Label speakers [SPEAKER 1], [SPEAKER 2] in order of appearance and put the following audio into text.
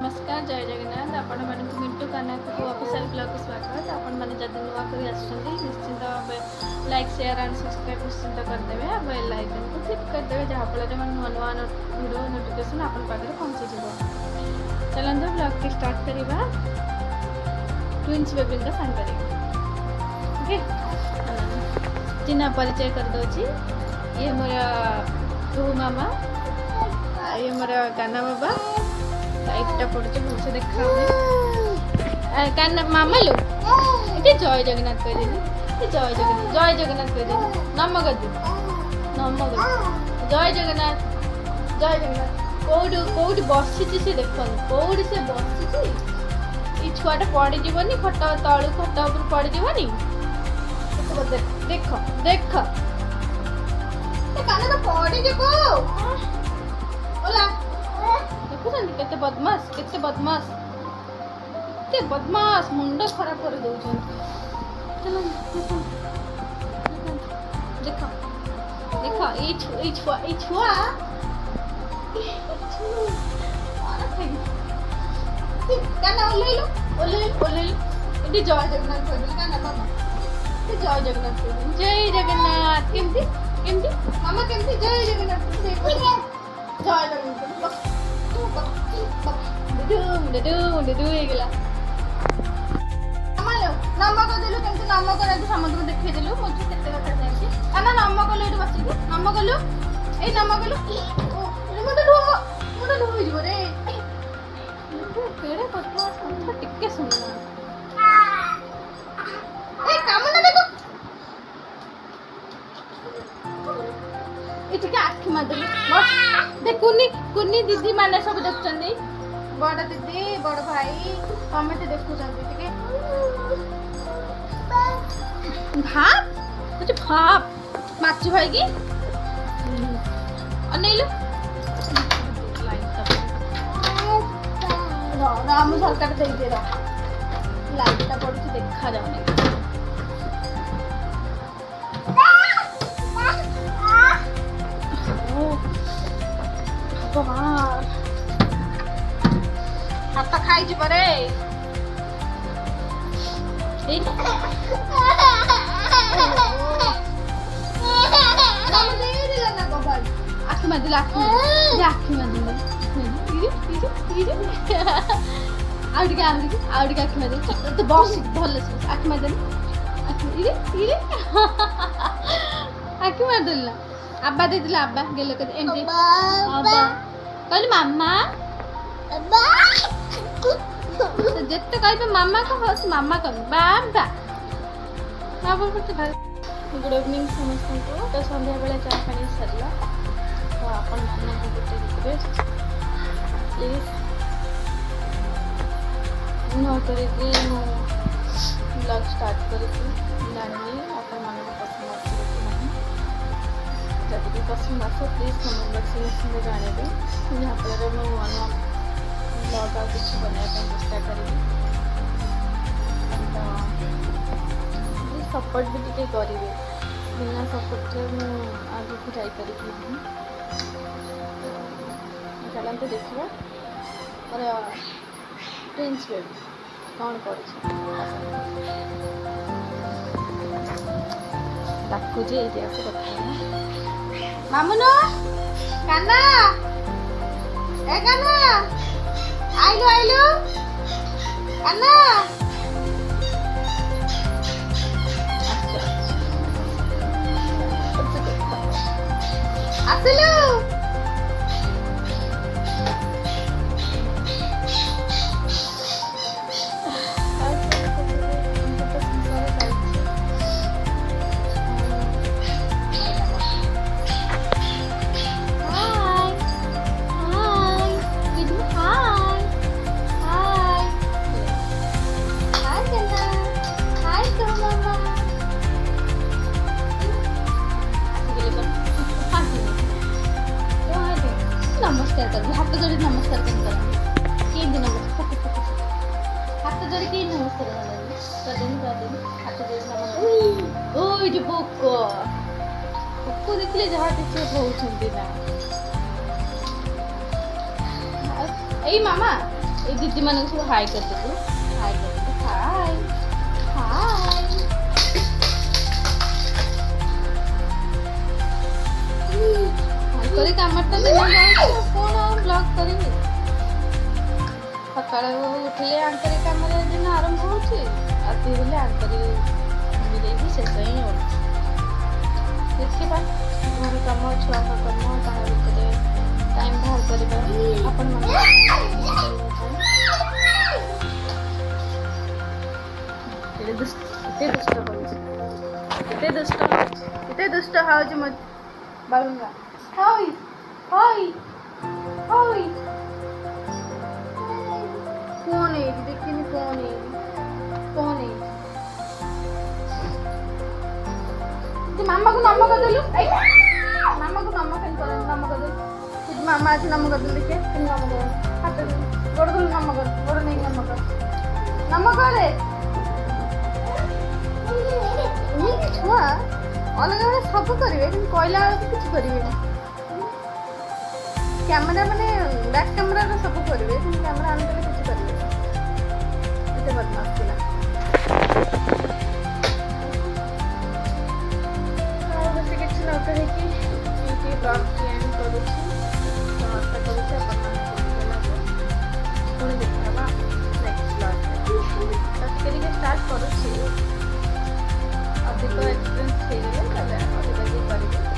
[SPEAKER 1] नमस्कार जय जगन्नाथ आपण मान मिंटू कान्हा को ऑफिशियल ब्लॉग को स्वागत। आपण माने जदि नुआ करी आछंती निश्चित लाइक शेयर एंड सब्सक्राइब निश्चित कर देबे आ बेल आइकन को क्लिक कर देबे जहा फल रे नुआ नुआ वीडियो नोटिफिकेशन आपण पाखरे पहुंची जिवो। चलंदो ब्लॉग के स्टार्ट करिबा ट्विन्स बेबी का संग करी। ओके चिन्ह परिचय कर दोची। ये मोरा तू मामा ये मोरा कान्हा बाबा लाइटटा पड़ছে भलसे देखा कान्हा मामा लो ये जय जगन्नाथ कह देनी जय जगन्नाथ कह देनी नम गदि जय जगन्नाथ कोड बसी से देखो कोड से बसी छुआटा पड़ जीवनी खट तलू खट ऊपर पड़ जीवनी देख देख कान्हा तो पड़ जीवो ओला देखुछन केते बदमाश मुंड खराब कर दउछन। चलो देखो देखो ई छुआ काना ओले इडी जय जगन्नाथ कहली काना मामा जय जगन्नाथ केमती मामा केमती जय जगन्नाथ जय जगन्नाथ डुडू हेगला मालो नमक देलु केमती नमक रे समझ देखै देलु मोची केते कथा जायछि काना नमक ले एठी बसिकु नमक लो ए नमक लो मुंड ढो हिजो रे केड़े कथा संथा टिके सुनना ए काम ना देखो इठी के आखि मा देलु देखुनी कुनी दीदी माने सब देखछन्दी बड़ दीदी बड़ भाई कमेंट देखुछन्दी ठीक भाप कुछ भाप माची भाई की अनेलो राम सरकार दे दे लाइट ता पड़छ देखा जाउनी हाथ खाई जी परे आखि मादिल आखि मादिल आउट आखि मादिल तो बस भल आखि मादिल आखि मादिल आब्बा दे दिला आब्बा गेले के एंटी आब्बा कहली मामा अब्बा तो जत्ते कहबे मामा को हस मामा कहबे बाबा बाबा को भाई गुड इवनिंग समस्त को तो संध्या बेला चाय पानी सरला तो अपन मामा को गुटे रिक्वेस्ट प्लीज नो करे कि नो ब्लॉग स्टार्ट करे कि जानी अपन मामा को पसंद आछे कि नहीं जब भी पसंद आछे प्लीज कमेंट बॉक्स में जाने दे यहाँ पर मैं वाला ब्लॉग आ कुछ बनाने का चेष्टा करेंगे सपोर्ट भी टिके करेंगे बिना सपोर्ट में आगे को जाई परिबी चलते देखिए और ट्विन्स बेबी कौन कर डाकुजे इतिहास कथा मामुनो कान्हा ए कान्हा आइलो कान्हा आसिलो नमस्कार कर हाथ जोड़ी नमस्कार के नमस्कार हाथ जोड़ी के नमस्कार कर हाथ जोड़ी नमस्कार ओई जो बुक देखले जहा देखले बहुछंती ना ए मामा ये दीदी मान सब हाई कर दे हाई कर दे हाय हाय करी कामटा कौन ब्लॉग करी सका उठिले आंतरिक कम दिन आरंभ होती आंतरिक शेष ही हो देखा घर कम छुआ कम टाइम बाहर करवा आपण दुष्ट हाउज मत बालूंगा हाय हाय हाय कौन है देखिए कौन है मामा को नम कर देलु मामा को नम कर नम कर दे मामा आज नम कर दे देखिए नम कर हाथ गोड़ गोड़ नम कर गोड़ नहीं नम कर रे छुआ अलग अलग सब करेंगे कि कहला किसी करेंगे कैमेरा माने बैक कैमेरा सब करेंगे कि कैमेरा आने किसी करेंगे एते बदमाश पिला बस किसी न कहे कि ब्लॉग की एंड करूँ समाप्त करूँ पुणी देखा नेक्स्ट ब्लॉग तक स्टार्ट करूँ अधिक एक्सपीरियंस हो गले अधिक करेंगे